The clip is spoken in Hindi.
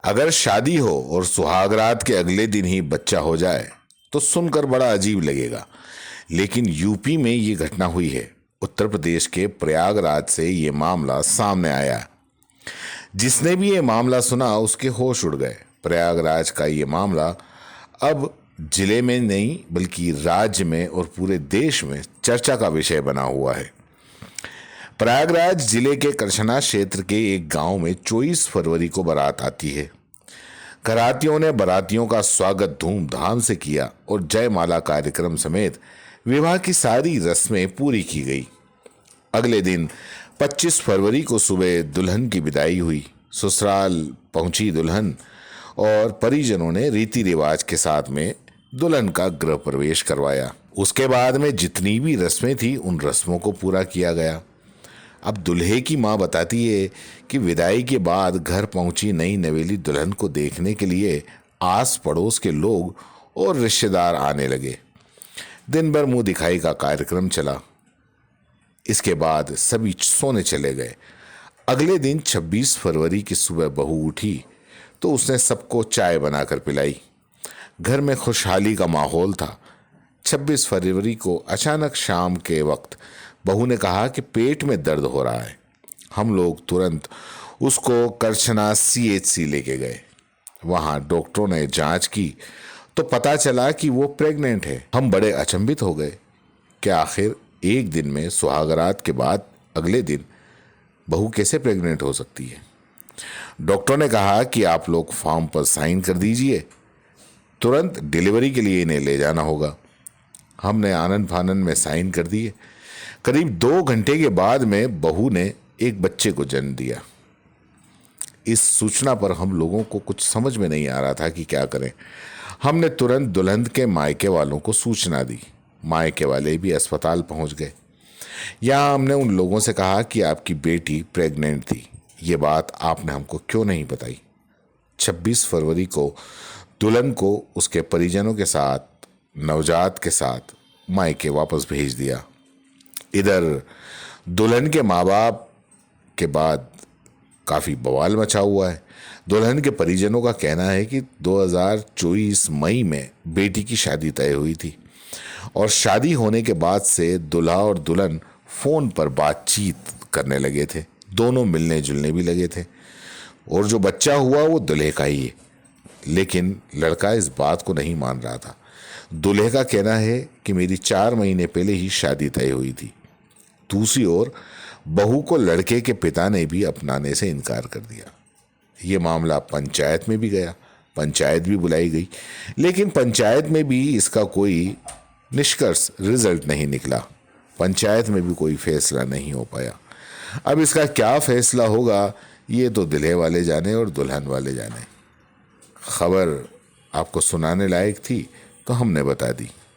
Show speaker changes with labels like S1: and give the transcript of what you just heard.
S1: अगर शादी हो और सुहागरात के अगले दिन ही बच्चा हो जाए तो सुनकर बड़ा अजीब लगेगा, लेकिन यूपी में ये घटना हुई है। उत्तर प्रदेश के प्रयागराज से ये मामला सामने आया। जिसने भी ये मामला सुना उसके होश उड़ गए। प्रयागराज का ये मामला अब जिले में नहीं बल्कि राज्य में और पूरे देश में चर्चा का विषय बना हुआ है। प्रयागराज जिले के करछना क्षेत्र के एक गांव में 24 फरवरी को बारात आती है। घरातियों ने बारातियों का स्वागत धूमधाम से किया और जयमाला कार्यक्रम समेत विवाह की सारी रस्में पूरी की गई। अगले दिन 25 फरवरी को सुबह दुल्हन की विदाई हुई। ससुराल पहुंची दुल्हन और परिजनों ने रीति रिवाज के साथ में दुल्हन का गृह प्रवेश करवाया। उसके बाद में जितनी भी रस्में थी उन रस्मों को पूरा किया गया। अब दुल्हे की मां बताती है कि विदाई के बाद घर पहुंची नई नवेली दुल्हन को देखने के लिए आस पड़ोस के लोग और रिश्तेदार आने लगे। दिन भर मुंह दिखाई का कार्यक्रम चला। इसके बाद सभी सोने चले गए। अगले दिन 26 फरवरी की सुबह बहू उठी तो उसने सबको चाय बनाकर पिलाई। घर में खुशहाली का माहौल था। 26 फरवरी को अचानक शाम के वक्त बहू ने कहा कि पेट में दर्द हो रहा है। हम लोग तुरंत उसको करछना CHC लेके गए। वहां डॉक्टरों ने जांच की तो पता चला कि वो प्रेग्नेंट है। हम बड़े अचंभित हो गए कि आखिर एक दिन में सुहागरात के बाद अगले दिन बहू कैसे प्रेग्नेंट हो सकती है। डॉक्टर ने कहा कि आप लोग फॉर्म पर साइन कर दीजिए, तुरंत डिलीवरी के लिए इन्हें ले जाना होगा। हमने आनन फानन में साइन कर दिए। करीब 2 घंटे के बाद में बहू ने एक बच्चे को जन्म दिया। इस सूचना पर हम लोगों को कुछ समझ में नहीं आ रहा था कि क्या करें। हमने तुरंत दुल्हन के मायके वालों को सूचना दी। मायके वाले भी अस्पताल पहुंच गए। यहाँ हमने उन लोगों से कहा कि आपकी बेटी प्रेग्नेंट थी, ये बात आपने हमको क्यों नहीं बताई। 26 फरवरी को दुल्हन को उसके परिजनों के साथ नवजात के साथ मायके वापस भेज दिया। इधर दुल्हन के माँ बाप के बाद काफ़ी बवाल मचा हुआ है। दुल्हन के परिजनों का कहना है कि 2024 मई में बेटी की शादी तय हुई थी और शादी होने के बाद से दुल्हा और दुल्हन फ़ोन पर बातचीत करने लगे थे। दोनों मिलने जुलने भी लगे थे और जो बच्चा हुआ वो दूल्हे का ही है। लेकिन लड़का इस बात को नहीं मान रहा था। दूल्हे का कहना है कि मेरी 4 महीने पहले ही शादी तय हुई थी। दूसरी ओर बहू को लड़के के पिता ने भी अपनाने से इनकार कर दिया। ये मामला पंचायत में भी गया, पंचायत भी बुलाई गई, लेकिन पंचायत में भी इसका कोई निष्कर्ष रिजल्ट नहीं निकला। पंचायत में भी कोई फैसला नहीं हो पाया। अब इसका क्या फैसला होगा ये तो दूल्हे वाले जाने और दुल्हन वाले जाने। खबर आपको सुनाने लायक थी तो हमने बता दी।